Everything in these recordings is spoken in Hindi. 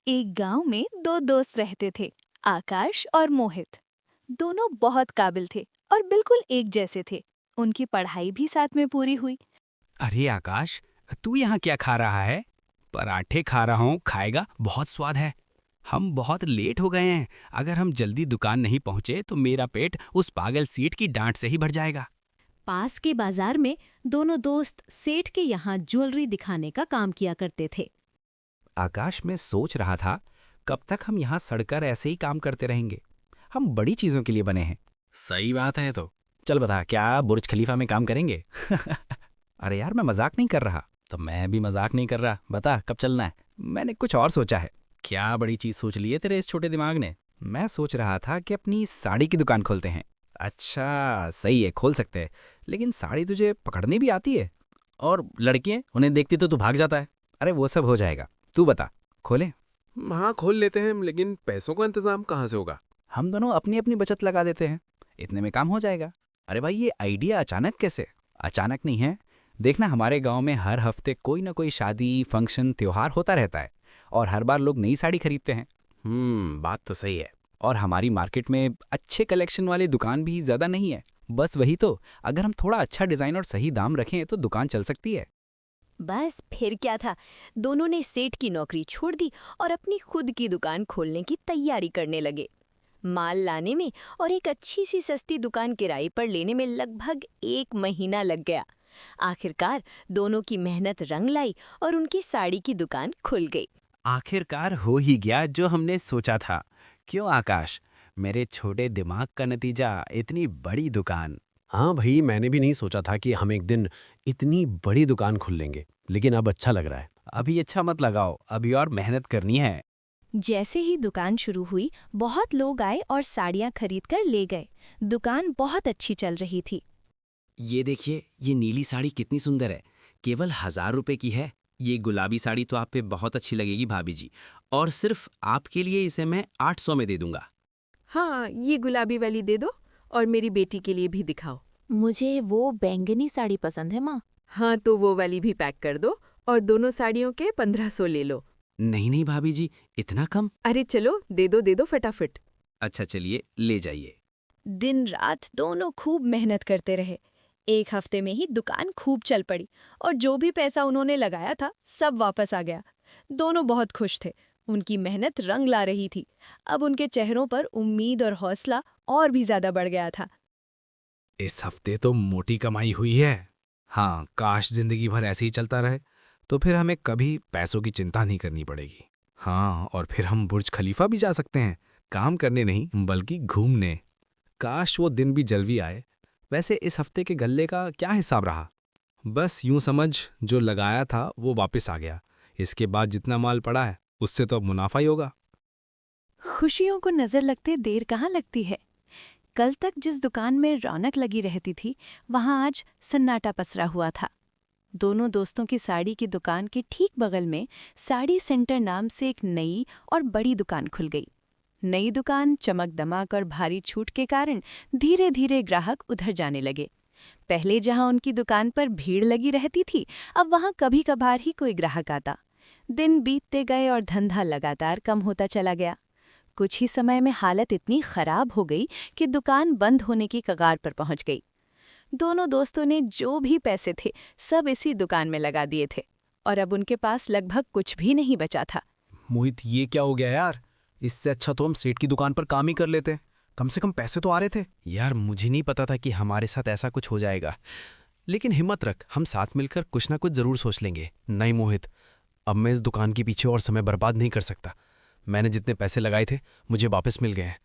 एक गांव में दो दोस्त रहते थे, आकाश और मोहित। दोनों बहुत काबिल थे और बिल्कुल एक जैसे थे। उनकी पढ़ाई भी साथ में पूरी हुई। अरे आकाश, तू यहाँ क्या खा रहा है? पराठे खा रहा हूँ, खाएगा? बहुत स्वाद है। हम बहुत लेट हो गए हैं। अगर हम जल्दी दुकान नहीं पहुँचे तो मेरा पेट उस पागल सीट की डांट से ही भर जाएगा। पास के बाजार में दोनों दोस्त सेठ के यहाँ ज्वेलरी दिखाने का काम किया करते थे। आकाश, मैं सोच रहा था, कब तक हम यहाँ सड़कर ऐसे ही काम करते रहेंगे? हम बड़ी चीज़ों के लिए बने हैं। सही बात है। तो चल बता, क्या बुर्ज खलीफा में काम करेंगे? अरे यार, मैं मजाक नहीं कर रहा। तो मैं भी मजाक नहीं कर रहा। बता, कब चलना है? मैंने कुछ और सोचा है। क्या बड़ी चीज़ सोच ली है तेरे इस छोटे दिमाग ने? मैं सोच रहा था कि अपनी साड़ी की दुकान खोलते हैं। अच्छा, सही है, खोल सकते हैं। लेकिन साड़ी तुझे पकड़नी भी आती है? और लड़कियां, उन्हें देखती तो तू भाग जाता है। अरे वो सब हो जाएगा। तू बता, खोले? हाँ, खोल लेते हैं, लेकिन पैसों का इंतजाम कहाँ से होगा? हम दोनों अपनी अपनी बचत लगा देते हैं। इतने में काम हो जाएगा। अरे भाई, ये आइडिया अचानक कैसे? अचानक नहीं है। देखना, हमारे गांव में हर हफ्ते कोई ना कोई शादी, फंक्शन, त्योहार होता रहता है। और हर बार लोग नई साड़ी खरीदते हैं। बात तो सही है। और हमारी मार्केट में अच्छे कलेक्शन वाली दुकान भी ज़्यादा नहीं है। बस वही तो, अगर हम थोड़ा अच्छा डिज़ाइन और सही दाम रखें तो दुकान चल सकती है। बस फिर क्या था, दोनों ने सेठ की नौकरी छोड़ दी और अपनी खुद की दुकान खोलने की तैयारी करने लगे। माल लाने में और एक अच्छी सी सस्ती दुकान किराए पर लेने में लगभग 1 महीना लग गया। आखिरकार दोनों की मेहनत रंग लाई और उनकी साड़ी की दुकान खुल गई। आखिरकार हो ही गया जो हमने सोचा था। क्यों आकाश, मेरे छोटे दिमाग का नतीजा इतनी बड़ी दुकान। हाँ भाई, मैंने भी नहीं सोचा था कि हम एक दिन इतनी बड़ी दुकान खोल लेंगे, लेकिन अब अच्छा लग रहा है। अभी अच्छा मत लगाओ, अभी और मेहनत करनी है। जैसे ही दुकान शुरू हुई, बहुत लोग आए और साड़ियां खरीद कर ले गए। दुकान बहुत अच्छी चल रही थी। ये देखिए, ये नीली साड़ी कितनी सुंदर है। केवल 1,000 रुपए की है। ये गुलाबी साड़ी तो आप पे बहुत अच्छी लगेगी भाभी जी। और सिर्फ आपके लिए इसे मैं 800 में दे दूंगा। हाँ, ये गुलाबी वाली दे दो और मेरी बेटी के लिए भी दिखाओ। मुझे वो बैंगनी साड़ी पसंद है माँ। हाँ, तो वो वाली भी पैक कर दो और दोनों साड़ियों के 1500 ले लो। नहीं नहीं भाभी जी, इतना कम? अरे चलो, दे दो फटाफट। अच्छा चलिए, ले जाइए। दिन रात दोनों खूब मेहनत करते रहे। एक हफ्ते में ही दुकान खूब चल पड़ी और जो भी पैसा उन्होंने लगाया था सब वापस आ गया। दोनों बहुत खुश थे। उनकी मेहनत रंग ला रही थी। अब उनके चेहरों पर उम्मीद और हौसला और भी ज्यादा बढ़ गया था। इस हफ्ते तो मोटी कमाई हुई है। हाँ, काश जिंदगी भर ऐसे ही चलता रहे, तो फिर हमें कभी पैसों की चिंता नहीं करनी पड़ेगी। हाँ, और फिर हम बुर्ज खलीफा भी जा सकते हैं, काम करने नहीं बल्कि घूमने। काश वो दिन भी जल्दी आए। वैसे इस हफ्ते के गल्ले का क्या हिसाब रहा? बस यूं समझ, जो लगाया था वो वापस आ गया। इसके बाद जितना माल पड़ा है उससे तो अब मुनाफा ही होगा। खुशियों को नजर लगते देर कहाँ लगती है। कल तक जिस दुकान में रौनक लगी रहती थी, वहां आज सन्नाटा पसरा हुआ था। दोनों दोस्तों की साड़ी की दुकान के ठीक बगल में साड़ी सेंटर नाम से एक नई और बड़ी दुकान खुल गई। नई दुकान चमक दमक और भारी छूट के कारण धीरे धीरे ग्राहक उधर जाने लगे। पहले जहां उनकी दुकान पर भीड़ लगी रहती थी, अब वहां कभी कभार ही कोई ग्राहक आता। दिन बीतते गए और धंधा लगातार कम होता चला गया। कुछ ही समय में हालत इतनी खराब हो गई कि दुकान बंद होने की कगार पर पहुंच गई। दोनों दोस्तों ने जो भी पैसे थे सब इसी दुकान में लगा दिए थे और अब उनके पास लगभग कुछ भी नहीं बचा था। मोहित, ये क्या हो गया यार? इससे अच्छा तो हम सेठ की दुकान पर काम ही कर लेते। कम से कम पैसे तो आ रहे थे। यार, मुझे नहीं पता था कि हमारे साथ ऐसा कुछ हो जाएगा। लेकिन हिम्मत रख, हम साथ मिलकर कुछ ना कुछ जरूर सोच लेंगे। नहीं मोहित, अब मैं इस दुकान के पीछे और समय बर्बाद नहीं कर सकता। मैंने जितने पैसे लगाए थे मुझे वापस मिल गए हैं।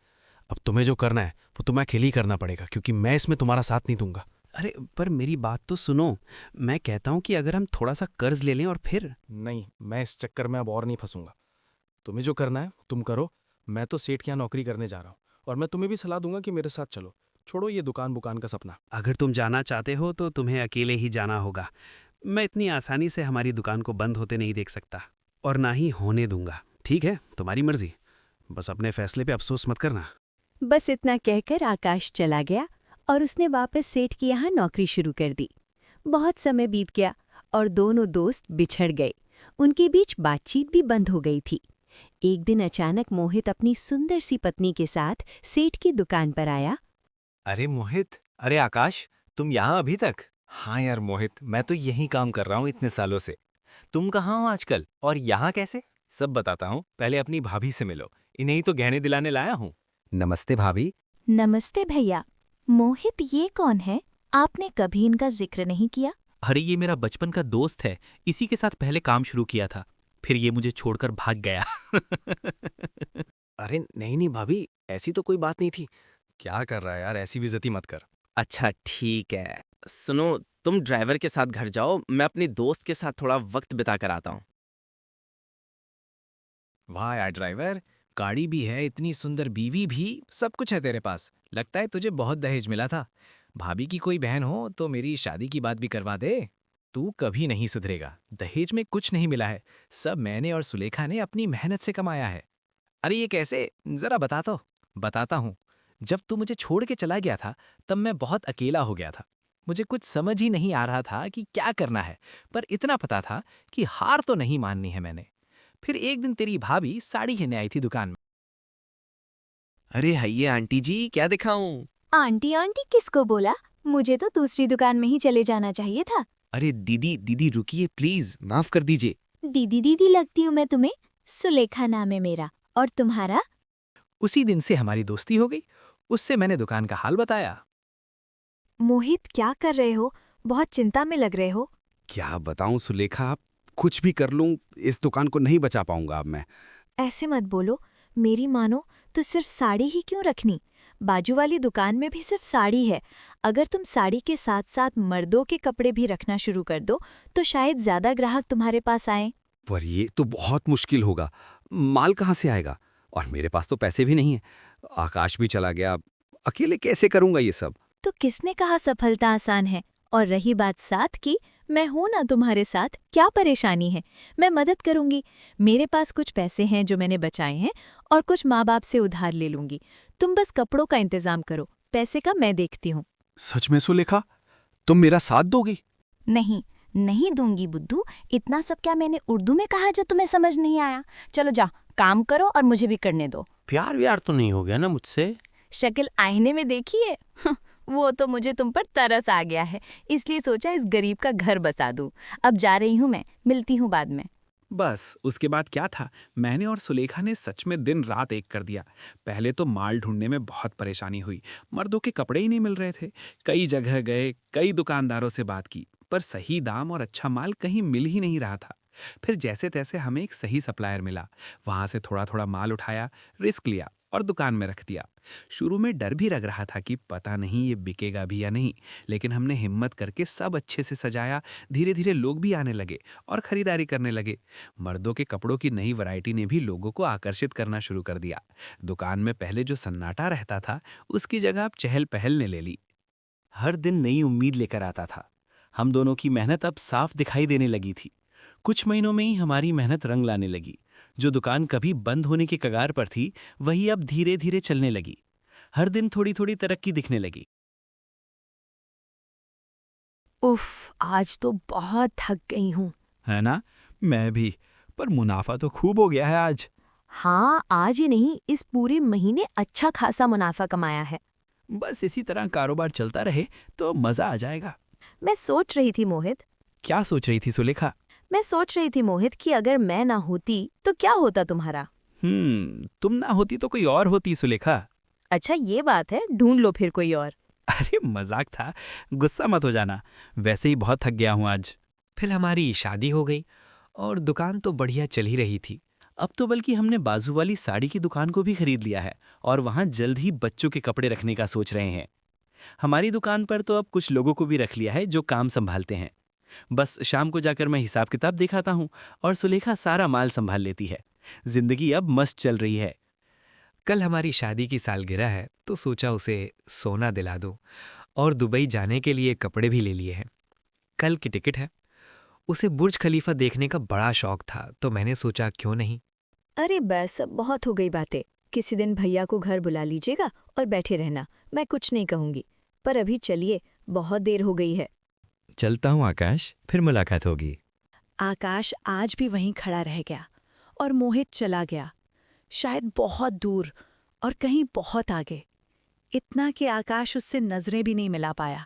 अब तुम्हें जो करना है वो तुम्हें अकेले ही करना पड़ेगा, क्योंकि मैं इसमें तुम्हारा साथ नहीं दूंगा। अरे पर मेरी बात तो सुनो। मैं कहता हूँ कि अगर हम थोड़ा सा कर्ज ले लें और फिर। नहीं, मैं इस चक्कर में अब और नहीं फंसूंगा। तुम्हें जो करना है तुम करो। मैं तो सेठ के यहाँ नौकरी करने जा रहा हूँ और मैं तुम्हें भी सलाह दूंगा कि मेरे साथ चलो। छोड़ो ये दुकान बुकान का सपना। अगर तुम जाना चाहते हो तो तुम्हें अकेले ही जाना होगा। मैं इतनी आसानी से हमारी दुकान को बंद होते नहीं देख सकता, और ना ही होने दूंगा। ठीक है, तुम्हारी मर्जी। बस अपने फैसले पे अफसोस मत करना। बस इतना कहकर आकाश चला गया और उसने वापस सेठ के यहाँ नौकरी शुरू कर दी। बहुत समय बीत गया और दोनों दोस्त बिछड़ गए। उनके बीच बातचीत भी बंद हो गई थी। एक दिन अचानक मोहित अपनी सुंदर सी पत्नी के साथ सेठ की दुकान पर आया। अरे मोहित, अरे आकाश, तुम यहाँ अभी तक? हाँ यार मोहित, मैं तो यहीं काम कर रहा हूँ इतने सालों से। तुम कहाँ हो आजकल और यहाँ कैसे? सब बताता हूँ, पहले अपनी भाभी से मिलो, इन्हें ही तो गहने दिलाने लाया हूँ। नमस्ते भाभी। नमस्ते भैया। मोहित ये कौन है? आपने कभी इनका जिक्र नहीं किया। अरे ये मेरा बचपन का दोस्त है, इसी के साथ पहले काम शुरू किया था, फिर ये मुझे छोड़कर भाग गया। अरे नहीं नहीं भाभी, ऐसी तो कोई बात नहीं थी। क्या कर रहा है यार, ऐसी बेइज्जती मत कर। अच्छा ठीक है, सुनो, तुम ड्राइवर के साथ घर जाओ, मैं अपने दोस्त के साथ थोड़ा वक्त बिता कर आता हूँ। वाह यार ड्राइवर, गाड़ी भी है, इतनी सुंदर बीवी भी, सब कुछ है तेरे पास। लगता है तुझे बहुत दहेज मिला था। भाभी की कोई बहन हो तो मेरी शादी की बात भी करवा दे। तू कभी नहीं सुधरेगा, दहेज में कुछ नहीं मिला है, सब मैंने और सुलेखा ने अपनी मेहनत से कमाया है। अरे ये कैसे, जरा बताता हूँ। जब तू मुझे छोड़ के चला गया था तब मैं बहुत अकेला हो गया था। मुझे कुछ समझ ही नहीं आ रहा था कि क्या करना है, पर इतना पता था कि हार तो नहीं माननी है मैंने। फिर एक दिन तेरी भाभी साड़ी लेने आई थी दुकान में। अरे हइये आंटी जी, क्या दिखाऊं? आंटी आंटी किसको बोला? मुझे तो दूसरी दुकान में ही चले जाना चाहिए था। अरे दीदी दीदी रुकिए प्लीज, माफ कर दीजिए। दीदी दीदी लगती हूँ मैं तुम्हें? सुलेखा नाम है मेरा। और तुम्हारा? उसी दिन से हमारी दोस्ती हो गई। उससे मैंने दुकान का हाल बताया। मोहित क्या कर रहे हो? बहुत चिंता में लग रहे हो। क्या बताऊं सुलेखा, आप कुछ भी कर लूं, इस दुकान को नहीं बचा पाऊंगा अब मैं। ऐसे मत बोलो, मेरी मानो तो सिर्फ साड़ी ही क्यों रखनी? बाजू वाली दुकान में भी सिर्फ साड़ी है। अगर तुम साड़ी के साथ साथ मर्दों के कपड़े भी रखना शुरू कर दो तो शायद ज्यादा ग्राहक तुम्हारे पास आए। पर ये तो बहुत मुश्किल होगा, माल कहाँ से आएगा? और मेरे पास तो पैसे भी नहीं है। आकाश भी चला गया, अकेले कैसे करूंगा ये सब? तो किसने कहा सफलता आसान है? और रही बात साथ की, मैं हूं ना तुम्हारे साथ, क्या परेशानी है? मैं मदद करूंगी। मेरे पास कुछ पैसे हैं जो मैंने बचाए हैं और कुछ माँ बाप से उधार ले लूंगी। तुम बस कपड़ों का इंतजाम करो, पैसे का मैं देखती हूँ। सच में सुलेखा, तुम मेरा साथ दोगी? नहीं, नहीं दूंगी बुद्धू। इतना सब क्या मैंने उर्दू में कहा जो तुम्हें समझ नहीं आया? चलो जाओ, काम करो और मुझे भी करने दो। प्यार व्यार तो नहीं हो गया ना मुझसे? शक्ल आईने में देखिए। वो तो मुझे तुम पर तरस आ गया है, इसलिए सोचा इस गरीब का घर बसा दूं। अब जा रही हूँ मैं, मिलती हूँ बाद में। बस उसके बाद क्या था, मैंने और सुलेखा ने सच में दिन रात एक कर दिया। पहले तो माल ढूंढने में बहुत परेशानी हुई, मर्दों के कपड़े ही नहीं मिल रहे थे। कई जगह गए, कई दुकानदारों से बात की, पर सही दाम और अच्छा माल कहीं मिल ही नहीं रहा था। फिर जैसे तैसे हमें एक सही सप्लायर मिला, वहां से थोड़ा थोड़ा माल उठाया, रिस्क लिया और दुकान में रख दिया। शुरू में डर भी लग रहा था कि पता नहीं ये बिकेगा भी या नहीं, लेकिन हमने हिम्मत करके सब अच्छे से सजाया। धीरे धीरे लोग भी आने लगे और खरीदारी करने लगे। मर्दों के कपड़ों की नई वैरायटी ने भी लोगों को आकर्षित करना शुरू कर दिया। दुकान में पहले जो सन्नाटा रहता था उसकी जगह अब चहल पहल ने ले ली। हर दिन नई उम्मीद लेकर आता था। हम दोनों की मेहनत अब साफ दिखाई देने लगी थी। कुछ महीनों में ही हमारी मेहनत रंग लाने लगी। जो दुकान कभी बंद होने के कगार पर थी वही अब धीरे धीरे चलने लगी। हर दिन थोड़ी थोड़ी तरक्की दिखने लगी। उफ, आज तो बहुत थक गई हूँ। है ना, मैं भी, पर मुनाफा तो खूब हो गया है आज। हाँ, आज ही नहीं, इस पूरे महीने अच्छा खासा मुनाफा कमाया है। बस इसी तरह कारोबार चलता रहे तो मजा आ जाएगा। मैं सोच रही थी मोहित, क्या सोच रही थी सुलेखा? कि अगर मैं ना होती तो क्या होता तुम्हारा? तुम ना होती तो कोई और होती सुलेखा। अच्छा ये बात है, ढूंढ लो फिर कोई और। अरे मजाक था, गुस्सा मत हो जाना, वैसे ही बहुत थक गया हूँ आज। फिर हमारी शादी हो गई और दुकान तो बढ़िया चल ही रही थी। अब तो बल्कि हमने बाजू वाली साड़ी की दुकान को भी खरीद लिया है और वहाँ जल्द ही बच्चों के कपड़े रखने का सोच रहे हैं। हमारी दुकान पर तो अब कुछ लोगों को भी रख लिया है जो काम संभालते हैं। बस शाम को जाकर मैं हिसाब किताब दिखाता हूँ और सुलेखा सारा माल संभाल लेती है। जिंदगी अब मस्त चल रही है। कल हमारी शादी की सालगिरह है तो सोचा उसे सोना दिला दूं और दुबई जाने के लिए कपड़े भी ले लिए हैं। कल की टिकट है। उसे बुर्ज खलीफा देखने का बड़ा शौक था तो मैंने सोचा क्यों नहीं। अरे बस, बहुत हो गई बातें। किसी दिन भैया को घर बुला लीजिएगा और बैठे रहना, मैं कुछ नहीं कहूंगी। पर अभी चलिए, बहुत देर हो गई है। चलता हूँ आकाश, फिर मुलाकात होगी। आकाश आज भी वहीं खड़ा रह गया और मोहित चला गया। शायद बहुत दूर और कहीं बहुत आगे, इतना कि आकाश उससे नजरें भी नहीं मिला पाया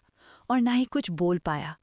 और ना ही कुछ बोल पाया।